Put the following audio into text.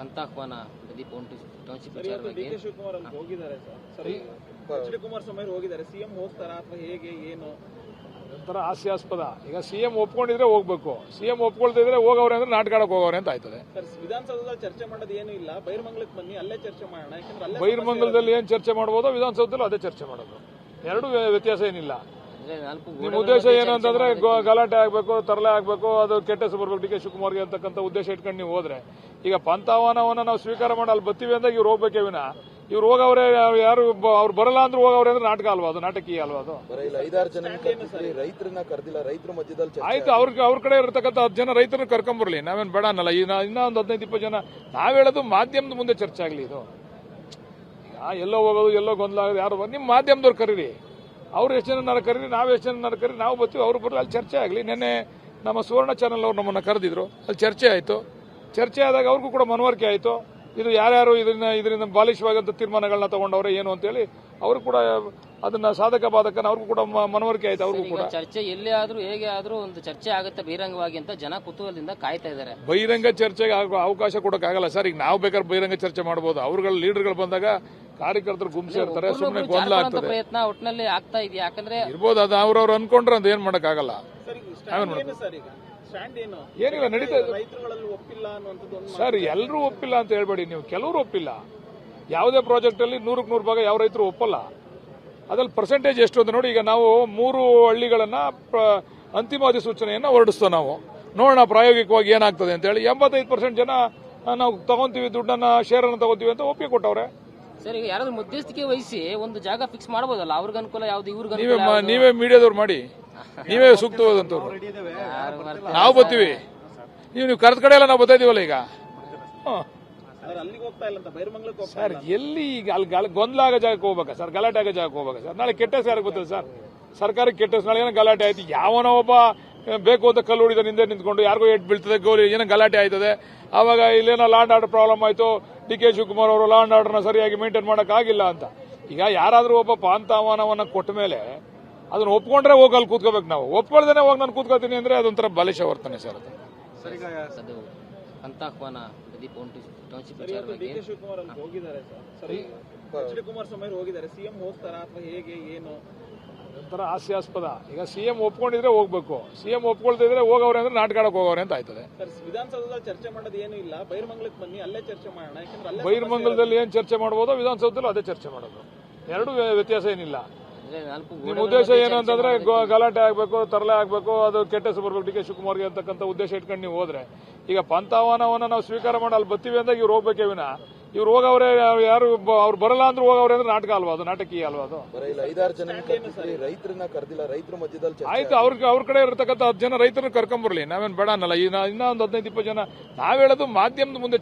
ಅಂತ ಆಹ್ವಾನ Pradeep township DK Shivakumar ಅಲ್ಲಿ ಹೋಗಿದ್ದಾರೆ ಸರ್. ಎಚ್ ಡಿ ಕುಮಾರಸ್ವಾಮಿ ಹೋಗಿದ್ದಾರೆ. ಸಿಎಂ ಹೋಗ್ತಾರಾ ಅಥವಾ ಹೇಗೆ ಏನು ಒಂಥರ ಹಾಸ್ಯಾಸ್ಪದ. ಈಗ ಸಿಎಂ ಒಪ್ಕೊಂಡಿದ್ರೆ ಹೋಗ್ಬೇಕು, ಸಿಎಂ ಒಪ್ಕೊಳ್ತಿದ್ರೆ ಹೋಗವ್ರೆ ಅಂದ್ರೆ ನಾಟಕಾಡಕ್ ಹೋಗವ್ರೆ ಅಂತ ಆಯ್ತದೆ. ಸರ್, ವಿಧಾನಸೌಧದಲ್ಲಿ ಚರ್ಚೆ ಮಾಡೋದು ಏನು ಇಲ್ಲ, ಬೈರ್ಮಂಗ್ಲಕ್ಕೆ ಬನ್ನಿ, ಅಲ್ಲೇ ಚರ್ಚೆ ಮಾಡೋಣ. ಯಾಕಂದ್ರೆ ಅಲ್ಲೇ ಬೈರ್ಮಂಗಲದಲ್ಲಿ ಏನ್ ಚರ್ಚೆ ಮಾಡಬಹುದೋ ವಿಧಾನಸೌಧದಲ್ಲಿ ಅದೇ ಚರ್ಚೆ ಮಾಡೋದು. ಎರಡು ವ್ಯತ್ಯಾಸ ಏನಿಲ್ಲ. ನಿಮ್ಮ ಉದ್ದೇಶ ಏನು ಅಂತಂದ್ರೆ ಗಲಾಟೆ ಆಗ್ಬೇಕು, ತರಲೆ ಆಗ್ಬೇಕು, ಅದು ಕೆಟ್ಟ ಹೆಸರು ಬರ್ಬೇಕು ಡಿ ಕೆ ಶಿವಕುಮಾರ್ಗೆ ಅಂತಕ್ಕಂಥ ಉದ್ದೇಶ ಇಟ್ಕೊಂಡು ನೀವು ಹೋದ್ರೆ, ಈಗ ಪಂಥಾಹ್ವಾನವನ್ನ ನಾವು ಸ್ವೀಕಾರ ಮಾಡಿ ಅಲ್ಲಿ ಬರ್ತೀವಿ ಅಂದಾಗ ಇವ್ರು ಹೋಗ್ಬೇಕೇ ವಿನ ಇವ್ರು ಹೋಗವ್ರೆ ಯಾರು ಅವ್ರು ಬರಲ್ಲ ಅಂದ್ರೆ ಹೋಗವ್ರೆ ಅಂದ್ರೆ ನಾಟಕ ಅಲ್ವಾ ಅದು, ನಾಟಕೀಯ ಅಲ್ವಾ ಅದು. 5-6 ಜನ ರೈತರನ್ನ ಕರೆದಿಲ್ಲ, ರೈತರ ಮಧ್ಯದಲ್ಲಿ ಆಯ್ತು, ಅವ್ರ ಕಡೆ ಇರತಕ್ಕಂಥ 10 ಜನ ರೈತರನ್ನ ಕರ್ಕೊಂಬರ್ಲಿ, ನಾವೇನ್ ಬೇಡ ಅನ್ನಲ್ಲ. ಇನ್ನೂ ಒಂದು 15-20 ಜನ ನಾವ್ ಹೇಳೋದು ಮಾಧ್ಯಮದ ಮುಂದೆ ಚರ್ಚೆ ಆಗ್ಲಿ. ಇದು ಈಗ ಎಲ್ಲೋ ಹೋಗೋದು ಎಲ್ಲೋ ಗೊಂದಲ ಆಗೋದು, ಯಾರು ನಿಮ್ಮ ಮಾಧ್ಯಮದವ್ರು ಕರೀರಿ, ಅವ್ರು ಎಷ್ಟು ಜನ ಕರೀರಿ, ನಾವು ಎಷ್ಟು ಜನ ಕರೀರಿ, ನಾವು ಬರ್ತೀವಿ, ಅವ್ರು ಬರಲಿ, ಅಲ್ಲಿ ಚರ್ಚೆ ಆಗಲಿ. ನಿನ್ನೆ ನಮ್ಮ ಸುವರ್ಣ ಚಾನಲ್ ಅವ್ರು ನಮ್ಮನ್ನು ಕರೆದಿದ್ರು, ಅಲ್ಲಿ ಚರ್ಚೆ ಆಯಿತು. ಚರ್ಚೆ ಆದಾಗ ಅವ್ರಿಗೂ ಕೂಡ ಮನವರಿಕೆ ಆಯಿತು. ಇದು ಯಾರ್ಯಾರು ಇದರಿಂದ ಬಾಲಿಶವಾದಂಥ ತೀರ್ಮಾನಗಳನ್ನ ತಗೊಂಡವ್ರೆ ಏನು ಅಂತೇಳಿ ಅವರು ಕೂಡ ಅದನ್ನ ಸಾಧಕ ಬಾಧಕನ ಅವ್ರಿಗೂ ಕೂಡ ಮನವರಿಕೆ ಆಯ್ತು. ಅವ್ರಿಗೂ ಕೂಡ ಚರ್ಚೆ ಎಲ್ಲೇ ಆದ್ರೂ ಹೇಗೆ ಆದ್ರೂ ಒಂದು ಚರ್ಚೆ ಆಗುತ್ತೆ ಬಹಿರಂಗವಾಗಿ ಅಂತ ಜನ ಕುತೂಹಲದಿಂದ ಕಾಯ್ತಾ ಇದ್ದಾರೆ. ಬಹಿರಂಗ ಚರ್ಚೆಗೆ ಅವಕಾಶ ಕೊಡೋಕ್ಕಾಗಲ್ಲ ಸರ್. ಈಗ ನಾವು ಬೇಕಾದ್ರೆ ಬಹಿರಂಗ ಚರ್ಚೆ ಮಾಡಬಹುದು, ಅವ್ರಗಳ ಲೀಡರ್ಗಳು ಬಂದಾಗ ಕಾರ್ಯಕರ್ತರು ಗುಂಪು ಇರ್ತಾರೆ, ಸುಮ್ಮನೆ ಗೊಂದಲ ಆಗ್ತದೆ. ಪ್ರಯತ್ನ ಒಟ್ಟಿನಲ್ಲಿ ಆಗ್ತಾ ಇದೆಯಾ? ಯಾಕಂದ್ರೆ ಇರ್ಬೋದು, ಅದು ಅವ್ರವ್ರು ಅನ್ಕೊಂಡ್ರೆ ಅದು ಏನ್ ಮಾಡಕ್ಕಾಗಲ್ಲ. ಏನಿಲ್ಲ, ನಡೀತಾ ಇದೆ ಸರ್. ಎಲ್ಲರೂ ಒಪ್ಪಿಲ್ಲ ಅಂತ ಹೇಳ್ಬೇಡಿ ನೀವು, ಕೆಲವರು ಒಪ್ಪಿಲ್ಲ. ಯಾವುದೇ ಪ್ರಾಜೆಕ್ಟ್ ಅಲ್ಲಿ 100ಕ್ಕೆ 100 ಭಾಗ ಯಾವ ರೈತರು ಒಪ್ಪಲ್ಲ. ಅದ್ರಲ್ಲಿ ಪರ್ಸೆಂಟೇಜ್ ಎಷ್ಟು ಅಂತ ನೋಡಿ. ಈಗ ನಾವು 3 ಹಳ್ಳಿಗಳನ್ನ ಅಂತಿಮ ಅಧಿಸೂಚನೆಯನ್ನ ಹೊರಡಿಸ್ತೇವೆ. ನಾವು ನೋಡೋಣ ಪ್ರಾಯೋಗಿಕವಾಗಿ ಏನಾಗ್ತದೆ ಅಂತ ಹೇಳಿ 85% ಜನ ನಾವು ತಗೊಂತೀವಿ, ದುಡ್ಡನ್ನ ಶೇರ್ ಅನ್ನು ತಗೋತೀವಿ ಅಂತ ಒಪ್ಪಿಗೆ ಕೊಟ್ಟವ್ರೆ. ಸರ್, ಈಗ ಯಾರಾದ್ರೂ ಮಧ್ಯಸ್ಥಿಕೆ ವಹಿಸಿ ಒಂದು ಜಾಗ ಫಿಕ್ಸ್ ಮಾಡಬಹುದಲ್ಲ, ಅವ್ರಿಗೆ ಅನುಕೂಲ ಯಾವ್ದು, ಇವ್ರಿಗೆ ನೀವೇ ಮೀಡಿಯಾದವ್ರು ಮಾಡಿ, ನೀವೇ ಸೂಕ್ತವಾದಂತವ್ರು. ನಾವು ಬರ್ತೀವಿ, ನೀವು ಕರೆದ ಕಡೆ ಎಲ್ಲ ನಾವು ಬರ್ತಾ ಇದೀವಲ್ಲ. ಈಗ ಸರ್ ಎಲ್ಲಿ ಈಗ ಅಲ್ಲಿ ಗೊಂದಲ ಆಗೋ ಜಾಗಕ್ಕೆ ಹೋಗ್ಬೇಕಾ ಸರ್, ಗಲಾಟೆ ಆಗೋ ಜಾಗಕ್ಕೆ ಹೋಗ್ಬೇಕಾ ಸರ್? ನಾಳೆ ಕೆಟ್ಟ ಹೆಸರು ಯಾರಿಗೆ ಬರ್ತದೆ ಸರ್? ಸರ್ಕಾರಕ್ಕೆ ಕೆಟ್ಟ ಹೆಸರು. ನಾಳೆ ಏನೋ ಗಲಾಟೆ ಆಯ್ತು, ಯಾವನೋ ಒಬ್ಬ ಬೇಕು ಅಂತ ಕಲ್ಲು ಹೊಡಿದ ನಿಂದೆ ನಿಂತ್ಕೊಂಡು ಯಾರಿಗೋ ಏಟ್ ಬೀಳ್ತದೆ, ಗೋಲಿ ಏನೋ ಗಲಾಟೆ ಆಯ್ತದೆ, ಆವಾಗ ಇಲ್ಲೇನೋ ಲ್ಯಾಂಡ್ ಆರ್ಡರ್ ಪ್ರಾಬ್ಲಮ್ ಆಯ್ತು, ಡಿ ಕೆ ಶಿವಕುಮಾರ್ ಅವರು ಲ್ಯಾಂಡ್ ಆರ್ಡರ್ನ ಸರಿಯಾಗಿ ಮೇಂಟೈನ್ ಮಾಡೋಕ್ಕಾಗಿಲ್ಲ ಅಂತ. ಈಗ ಯಾರಾದ್ರೂ ಒಬ್ಬ ಪಾಂತಾಹ್ವಾನವನ್ನ ಕೊಟ್ಟ ಮೇಲೆ ಅದನ್ನ ಒಪ್ಕೊಂಡ್ರೆ ಹೋಗಿ ಅಲ್ಲಿ ಕೂತ್ಕೋಬೇಕು. ನಾವು ಒಪ್ಕೊಳ್ದೇನೆ ಹೋಗಿ ನಾನು ಕೂತ್ಕೋತೀನಿ ಅಂದ್ರೆ ಅದೊಂಥರ ಬಾಲಿಶ ವರ್ತನೆ ಸರ್. ಅದು ಅಂತ ಆಹ್ವಾನ ಪ್ರದೀಪ್ ಟೌನ್ಶಿಪ್ ಡಿಕೆ ಶಿವಕುಮಾರ್ ಅಲ್ಲಿ ಹೋಗಿದ್ದಾರೆ ಸರ್. ಎಚ್ ಡಿ ಕುಮಾರಸ್ವಾಮಿ ಹೋಗಿದ್ದಾರೆ. ಸಿಎಂ ಹೋಗ್ತಾರಾ ಅಥವಾ ಹೇಗೆ ಏನು ಒಂಥರ ಹಾಸ್ಯಾಸ್ಪದ. ಈಗ ಸಿಎಂ ಒಪ್ಕೊಂಡಿದ್ರೆ ಹೋಗ್ಬೇಕು, ಸಿಎಂ ಒಪ್ಕೊಳ್ತಿದ್ರೆ ಹೋಗವ್ರೆ ಅಂದ್ರೆ ನಾಟಕಾಡಕ್ ಹೋಗವ್ರೆ ಅಂತ ಆಯ್ತದೆ. ಸರ್, ವಿಧಾನಸೌಧದಲ್ಲಿ ಚರ್ಚೆ ಮಾಡೋದು ಏನು ಇಲ್ಲ, ಬೈರ್ಮಂಗ್ಲಕ್ಕೆ ಬನ್ನಿ, ಅಲ್ಲೇ ಚರ್ಚೆ ಮಾಡೋಣ. ಯಾಕಂದ್ರೆ ಅಲ್ಲೇ ಬೈರ್ಮಂಗಲದಲ್ಲಿ ಏನ್ ಚರ್ಚೆ ಮಾಡಬಹುದೋ ವಿಧಾನಸೌಧದಲ್ಲಿ ಅದೇ ಚರ್ಚೆ ಮಾಡೋದು. ಎರಡು ವ್ಯತ್ಯಾಸ ಏನಿಲ್ಲ. ನಿಮ್ಮ ಉದ್ದೇಶ ಏನು ಅಂತಂದ್ರೆ ಗಲಾಟೆ ಆಗ್ಬೇಕು, ತರಲೆ ಆಗ್ಬೇಕು, ಅದು ಕೆಟ್ಟ ಹೆಸರು ಬರ್ಬೇಕು ಡಿ ಕೆ ಶಿವಕುಮಾರ್ಗೆ ಅಂತಕ್ಕಂಥ ಉದ್ದೇಶ ಇಟ್ಕೊಂಡು ನೀವು ಹೋದ್ರೆ, ಈಗ ಪಂಥಾಹ್ವಾನವನ್ನ ನಾವು ಸ್ವೀಕಾರ ಮಾಡಿ ಅಲ್ಲಿ ಬರ್ತೀವಿ ಅಂದಾಗ ಇವ್ರು ಹೋಗ್ಬೇಕೇ ವಿನ ಇವ್ರು ಹೋಗವ್ರೆ ಯಾರು ಅವ್ರು ಬರಲ್ಲ ಅಂದ್ರೆ ಹೋಗವ್ರೆ ಅಂದ್ರೆ ನಾಟಕ ಅಲ್ವಾ ಅದು, ನಾಟಕೀಯ ಅಲ್ವಾ ಅದು. 5-6 ಜನ ರೈತರನ್ನ ಕರೆದಿಲ್ಲ, ರೈತರ ಮಧ್ಯದಲ್ಲಿ ಆಯ್ತು, ಅವ್ರ ಕಡೆ ಇರತಕ್ಕಂಥ 10 ಜನ ರೈತರನ್ನ ಕರ್ಕೊಂಬರ್ಲಿ, ನಾವೇನ್ ಬೇಡ ಅನ್ನಲ್ಲ. ಇನ್ನೂ ಒಂದು 15-20 ಜನ ನಾವ್ ಹೇಳೋದು ಮಾಧ್ಯಮದ ಮುಂದೆ